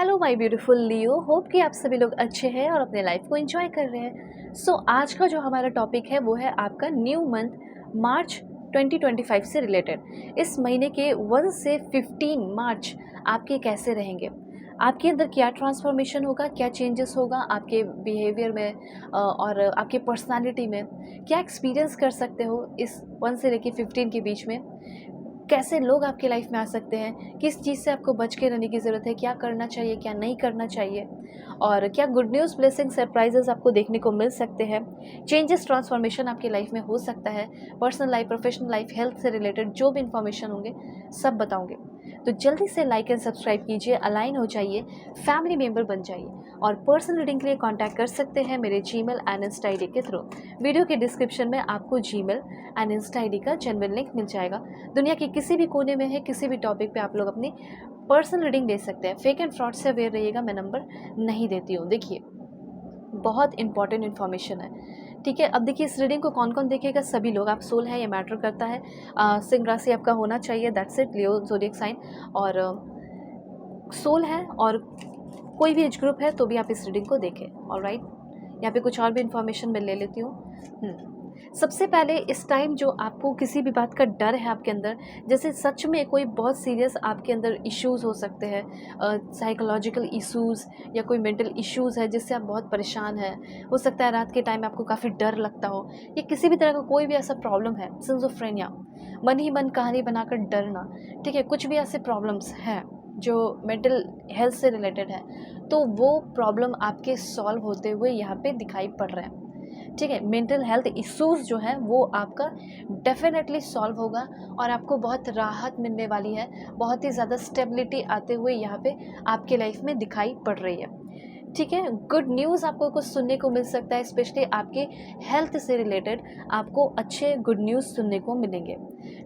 Hello my beautiful Leo, hope कि आप सभी लोग अच्छे हैं और अपने लाइफ को एंजॉय कर रहे हैं। आज का जो हमारा टॉपिक है वो है आपका न्यू मंथ मार्च 2025 से रिलेटेड। इस महीने के 1 से 15 मार्च आपके कैसे रहेंगे, आपके अंदर क्या ट्रांसफॉर्मेशन होगा, क्या चेंजेस होगा आपके बिहेवियर में और आपके पर्सनालिटी में, क्या एक्सपीरियंस कर सकते हो इस 1 से लेके 15 के बीच में, कैसे लोग आपकी लाइफ में आ सकते हैं, किस चीज़ से आपको बच के रहने की ज़रूरत है, क्या करना चाहिए, क्या नहीं करना चाहिए, और क्या गुड न्यूज़, ब्लेसिंग, सरप्राइजेस आपको देखने को मिल सकते हैं, चेंजेस, ट्रांसफॉर्मेशन आपकी लाइफ में हो सकता है, personal life, professional life, health से रिलेटेड जो भी इन्फॉर्मेशन होंगे सब बताऊंगे। तो जल्दी से लाइक एंड सब्सक्राइब कीजिए, अलाइन हो जाइए, फैमिली मेम्बर बन जाइए, और पर्सनल रीडिंग के लिए कॉन्टैक्ट कर सकते हैं मेरे Gmail and Insta I D के थ्रू। वीडियो के डिस्क्रिप्शन में आपको Gmail and Insta I D का जेन्युइन लिंक मिल जाएगा। दुनिया के किसी भी कोने में है, किसी भी टॉपिक पे आप लोग अपनी पर्सनल रीडिंग ले सकते हैं। फेक एंड फ्रॉड से अवेयर रहिएगा, मैं नंबर नहीं देती हूँ। देखिए, बहुत इंपॉर्टेंट इन्फॉर्मेशन है, ठीक है। अब देखिए, इस रीडिंग को कौन कौन देखेगा, सभी लोग। आप सोल है, ये मैटर करता है। सिंह राशि आपका होना चाहिए, that's it. Leo zodiac sign और सोल है, और कोई भी एज ग्रुप है तो भी आप इस रीडिंग को देखें। ऑलराइट, यहाँ पे कुछ और भी इन्फॉर्मेशन मैं ले लेती हूँ। सबसे पहले इस टाइम जो आपको किसी भी बात का डर है आपके अंदर, जैसे सच में कोई बहुत सीरियस आपके अंदर इश्यूज़ हो सकते हैं, साइकोलॉजिकल इश्यूज़ या कोई मेंटल इश्यूज़ है जिससे आप बहुत परेशान हैं। हो सकता है रात के टाइम आपको काफ़ी डर लगता हो, या किसी भी तरह का कोई भी ऐसा प्रॉब्लम है, सिज़ोफ्रेनिया, मन ही मन कहानी बनाकर डरना, ठीक है, कुछ भी ऐसे प्रॉब्लम्स हैं जो मेंटल हेल्थ से रिलेटेड है, तो वो प्रॉब्लम आपके सॉल्व होते हुए यहाँ पे दिखाई पड़ रहे हैं, ठीक है। मेंटल हेल्थ इश्यूज़ जो है वो आपका डेफिनेटली सॉल्व होगा, और आपको बहुत राहत मिलने वाली है, बहुत ही ज़्यादा स्टेबिलिटी आते हुए यहाँ पे आपके लाइफ में दिखाई पड़ रही है, ठीक है। गुड न्यूज़ आपको कुछ सुनने को मिल सकता है, स्पेशली आपके हेल्थ से रिलेटेड आपको अच्छे गुड न्यूज़ सुनने को मिलेंगे।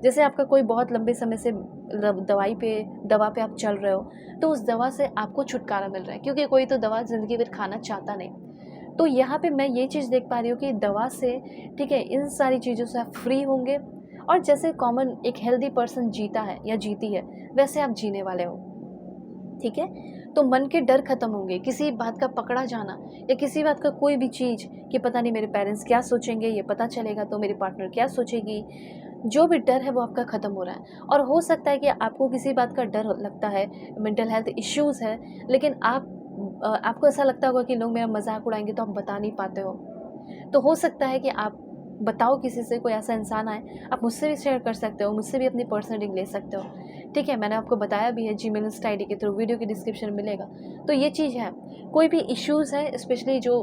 जैसे आपका कोई बहुत लंबे समय से दवा पे आप चल रहे हो, तो उस दवा से आपको छुटकारा मिल रहा है, क्योंकि कोई तो दवा ज़िंदगी भर खाना चाहता नहीं। तो यहाँ पे मैं ये चीज़ देख पा रही हूँ कि दवा से, ठीक है, इन सारी चीज़ों से आप फ्री होंगे, और जैसे कॉमन एक हेल्दी पर्सन जीता है या जीती है, वैसे आप जीने वाले हो, ठीक है। तो मन के डर खत्म होंगे, किसी बात का पकड़ा जाना, या किसी बात का कोई भी चीज़ कि पता नहीं मेरे पेरेंट्स क्या सोचेंगे, ये पता चलेगा तो मेरी पार्टनर क्या सोचेगी, जो भी डर है वो आपका ख़त्म हो रहा है। और हो सकता है कि आपको किसी बात का डर लगता है, मेंटल हेल्थ इश्यूज़ है, लेकिन आपको ऐसा लगता होगा कि लोग मेरा मजाक उड़ाएंगे, तो आप बता नहीं पाते हो। तो हो सकता है कि आप बताओ किसी से, कोई ऐसा इंसान आए, आप मुझसे भी शेयर कर सकते हो, मुझसे भी अपनी पर्सनल रीडिंग ले सकते हो, ठीक है। मैंने आपको बताया भी है, जीमेल इंस्टा आई डी के थ्रू, वीडियो के डिस्क्रिप्शन में मिलेगा। तो ये चीज़ है, कोई भी इश्यूज़ है स्पेशली जो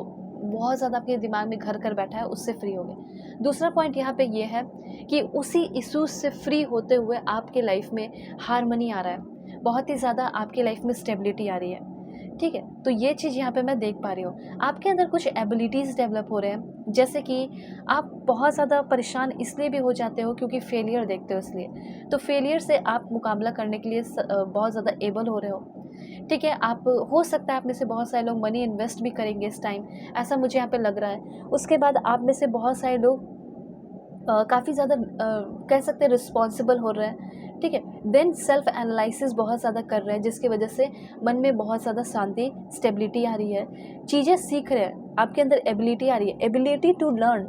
बहुत ज़्यादा आपके दिमाग में घर कर बैठा है, उससे फ्री हो गए। दूसरा पॉइंट यहाँ पे ये है कि उसी इश्यूज़ से फ्री होते हुए आपके लाइफ में हारमनी आ रहा है, बहुत ही ज़्यादा आपकी लाइफ में स्टेबिलिटी आ रही है, ठीक है। तो ये चीज़ यहाँ पे मैं देख पा रही हूँ, आपके अंदर कुछ एबिलिटीज़ डेवलप हो रहे हैं, जैसे कि आप बहुत ज़्यादा परेशान इसलिए भी हो जाते हो क्योंकि फेलियर देखते हो, इसलिए तो फेलियर से आप मुकाबला करने के लिए बहुत ज़्यादा एबल हो रहे हो, ठीक है। आप, हो सकता है आप में से बहुत सारे लोग मनी इन्वेस्ट भी करेंगे इस टाइम, ऐसा मुझे यहाँ पे लग रहा है। उसके बाद आप में से बहुत सारे लोग काफ़ी ज़्यादा कह सकते हैं रिस्पॉन्सिबल हो रहे हैं, ठीक है। देन सेल्फ एनालिसिस बहुत ज़्यादा कर रहे हैं, जिसकी वजह से मन में बहुत ज़्यादा शांति, स्टेबिलिटी आ रही है, चीज़ें सीख रहे हैं, आपके अंदर एबिलिटी आ रही है, ability to learn,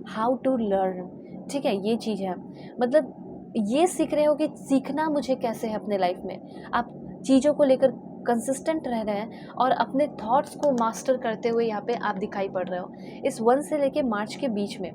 how to learn, ठीक है। ये चीज़ है, मतलब ये सीख रहे हो कि सीखना मुझे कैसे है अपने लाइफ में। आप चीज़ों को लेकर कंसिस्टेंट रह रहे हैं, और अपने थॉट्स को मास्टर करते हुए यहाँ पे आप दिखाई पड़ रहे हो इस 1 से लेके मार्च के बीच में,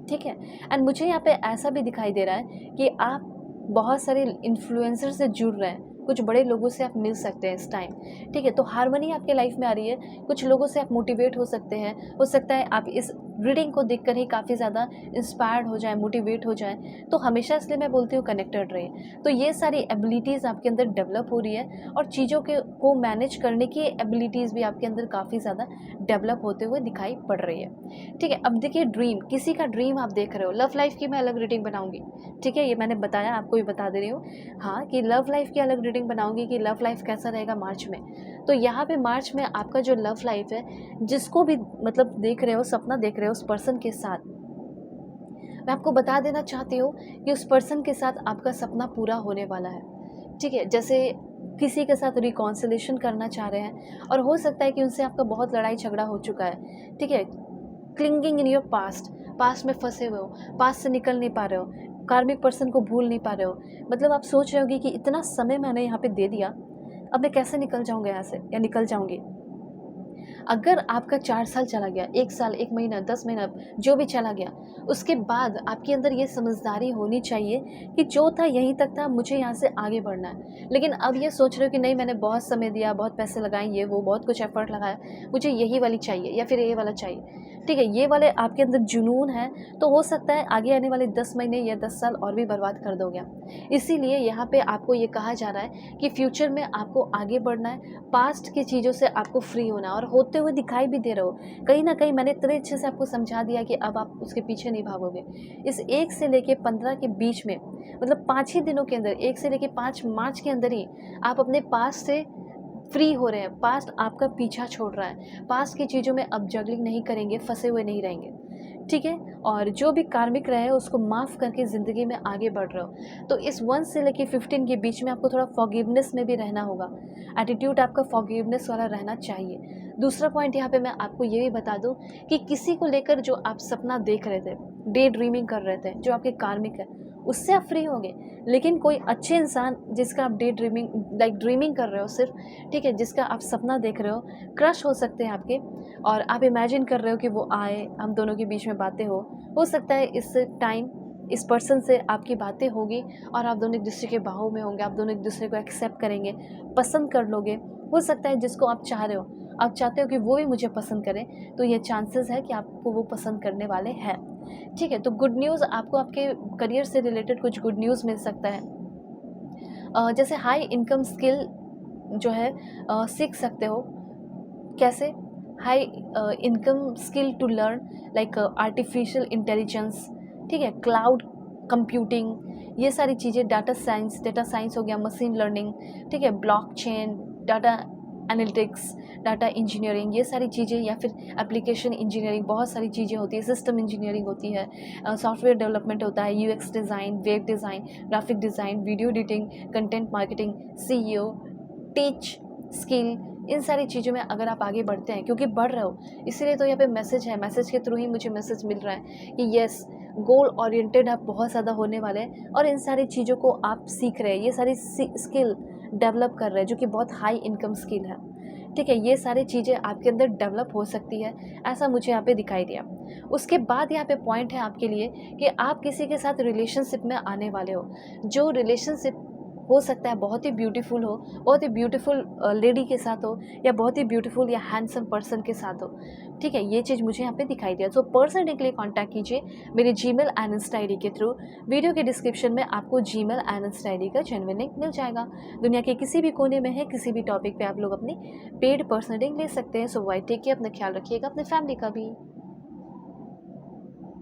ठीक है। एंड मुझे यहाँ पे ऐसा भी दिखाई दे रहा है कि आप बहुत सारे इन्फ्लुएंसर से जुड़ रहे हैं, कुछ बड़े लोगों से आप मिल सकते हैं इस टाइम, ठीक है। तो हार्मनी आपके लाइफ में आ रही है, कुछ लोगों से आप मोटिवेट हो सकते हैं, हो सकता है आप इस रीडिंग को देखकर ही काफ़ी ज़्यादा इंस्पायर्ड हो जाए, मोटिवेट हो जाए। तो हमेशा इसलिए मैं बोलती हूँ कनेक्टेड रहिए। तो ये सारी एबिलिटीज़ आपके अंदर डेवलप हो रही है, और चीज़ों के को मैनेज करने की एबिलिटीज़ भी आपके अंदर काफ़ी ज़्यादा डेवलप होते हुए दिखाई पड़ रही है, ठीक है। अब देखिए, ड्रीम, किसी का ड्रीम आप देख रहे हो, लव लाइफ की मैं अलग रीडिंग बनाऊंगी, ठीक है, ये मैंने बताया, आपको भी बता दे रही हूँ, हाँ, कि लव लाइफ की अलग रीडिंग बनाऊंगी कि लव लाइफ कैसा रहेगा मार्च में। तो यहाँ पे मार्च में आपका जो लव लाइफ है, जिसको भी मतलब देख रहे हो, सपना देख रहे हो उस पर्सन के साथ, मैं आपको बता देना चाहती हूँ कि उस पर्सन के साथ आपका सपना पूरा होने वाला है, ठीक है। जैसे किसी के साथ रिकॉन्सिलेशन करना चाह रहे हैं और हो सकता है कि उनसे आपका बहुत लड़ाई झगड़ा हो चुका है, ठीक है। Clinging in your past, past में फंसे हुए हो, पास्ट से निकल नहीं पा रहे हो, कार्मिक पर्सन को भूल नहीं पा रहे हो। मतलब आप सोच रहे होगे कि इतना समय मैंने यहाँ पे दे दिया, अब मैं कैसे निकल जाऊँगा यहाँ से या निकल जाऊँगी। अगर आपका 4 साल चला गया, 1 साल, 1 महीना, 10 महीना जो भी चला गया, उसके बाद आपके अंदर ये समझदारी होनी चाहिए कि जो था यहीं तक था, मुझे यहाँ से आगे बढ़ना है। लेकिन अब ये सोच रहे हो कि नहीं, मैंने बहुत समय दिया, बहुत पैसे लगाए, ये वो बहुत कुछ एफ़र्ट लगाया, मुझे यही वाली चाहिए या फिर ये वाला चाहिए। ठीक है, ये वाले आपके अंदर जुनून है, तो हो सकता है आगे आने वाले 10 महीने या 10 साल और भी बर्बाद कर दोगे आप। इसीलिए यहाँ पे आपको ये कहा जा रहा है कि फ्यूचर में आपको आगे बढ़ना है, पास्ट की चीज़ों से आपको फ्री होना है और होते हुए दिखाई भी दे रहे हो। कहीं न कहीं मैंने इतने अच्छे से आपको समझा दिया कि अब आप उसके पीछे नहीं भागोगे। इस 1 से लेके 15 के बीच में, मतलब 5 ही दिनों के अंदर, 1 से लेके 5 मार्च के अंदर ही आप अपने पास्ट से फ्री हो रहे हैं। पास्ट आपका पीछा छोड़ रहा है। पास्ट की चीज़ों में अब जगलिंग नहीं करेंगे, फँसे हुए नहीं रहेंगे। ठीक है? और जो भी कार्मिक रहे उसको माफ़ करके ज़िंदगी में आगे बढ़ रहे हो। तो इस 1 से लेके 15 के बीच में आपको थोड़ा फॉरगिवनेस में भी रहना होगा। एटीट्यूड आपका फॉरगिवनेस वाला रहना चाहिए। दूसरा पॉइंट यहाँ पे मैं आपको ये भी बता दूँ कि किसी को लेकर जो आप सपना देख रहे थे, डे ड्रीमिंग कर रहे थे, जो आपके कार्मिक है, उससे आप फ्री होंगे। लेकिन कोई अच्छे इंसान जिसका आप डे ड्रीमिंग लाइक ड्रीमिंग कर रहे हो सिर्फ, ठीक है, जिसका आप सपना देख रहे हो, क्रश हो सकते हैं आपके और आप इमेजिन कर रहे हो कि वो आए, हम दोनों के बीच में बातें हो सकता है इस टाइम इस पर्सन से आपकी बातें होगी और आप दोनों एक दूसरे के बाहों में होंगे, आप दोनों एक दूसरे को एक्सेप्ट करेंगे, पसंद कर लोगे। हो सकता है जिसको आप चाह रहे हो, आप चाहते हो कि वो भी मुझे पसंद करे, तो ये चांसेस है कि आपको वो पसंद करने वाले हैं। ठीक है, तो गुड न्यूज़, आपको आपके करियर से रिलेटेड कुछ गुड न्यूज़ मिल सकता है। जैसे हाई इनकम स्किल जो है सीख सकते हो। कैसे? High income skill to learn like artificial intelligence, ठीक है, क्लाउड कंप्यूटिंग, ये सारी चीज़ें, डाटा साइंस हो गया, मशीन लर्निंग, ठीक है, blockchain, data analytics, data engineering, ये सारी चीज़ें, या फिर एप्लीकेशन इंजीनियरिंग, बहुत सारी चीज़ें होती है, सिस्टम इंजीनियरिंग होती है, सॉफ्टवेयर डेवलपमेंट होता है, UX design, web design, graphic design, video editing, content marketing, CEO, teach skill, इन सारी चीज़ों में अगर आप आगे बढ़ते हैं, क्योंकि बढ़ रहे हो, इसीलिए तो यहाँ पे मैसेज है, मैसेज के थ्रू ही मुझे मैसेज मिल रहा है कि येस, गोल ओरिएंटेड आप बहुत ज़्यादा होने वाले हैं और इन सारी चीज़ों को आप सीख रहे हैं, ये सारी स्किल डेवलप कर रहे हैं जो कि बहुत हाई इनकम स्किल है। ठीक है, ये सारी चीज़ें आपके अंदर डेवलप हो सकती है, ऐसा मुझे यहाँ पे दिखाई दिया। उसके बाद यहाँ पे पॉइंट है आपके लिए कि आप किसी के साथ रिलेशनशिप में आने वाले हो, जो रिलेशनशिप हो सकता है बहुत ही ब्यूटीफुल हो, बहुत ही ब्यूटीफुल लेडी के साथ हो, या बहुत ही ब्यूटीफुल या हैंडसम पर्सन के साथ हो। ठीक है, ये चीज़ मुझे यहाँ पे दिखाई दिया। तो पर्सनली के लिए कॉन्टैक्ट कीजिए मेरे जीमेल एंड इंस्टा आईडी के थ्रू। वीडियो के डिस्क्रिप्शन में आपको जीमेल एंड इंस्टा आईडी का जेन्युइन लिंक मिल जाएगा। दुनिया के किसी भी कोने में है, किसी भी टॉपिक पे आप लोग अपनी पेड पर्सनल लिंक ले सकते हैं। सो वाई टेक केयर, अपना ख्याल रखिएगा, अपने फैमिली का भी।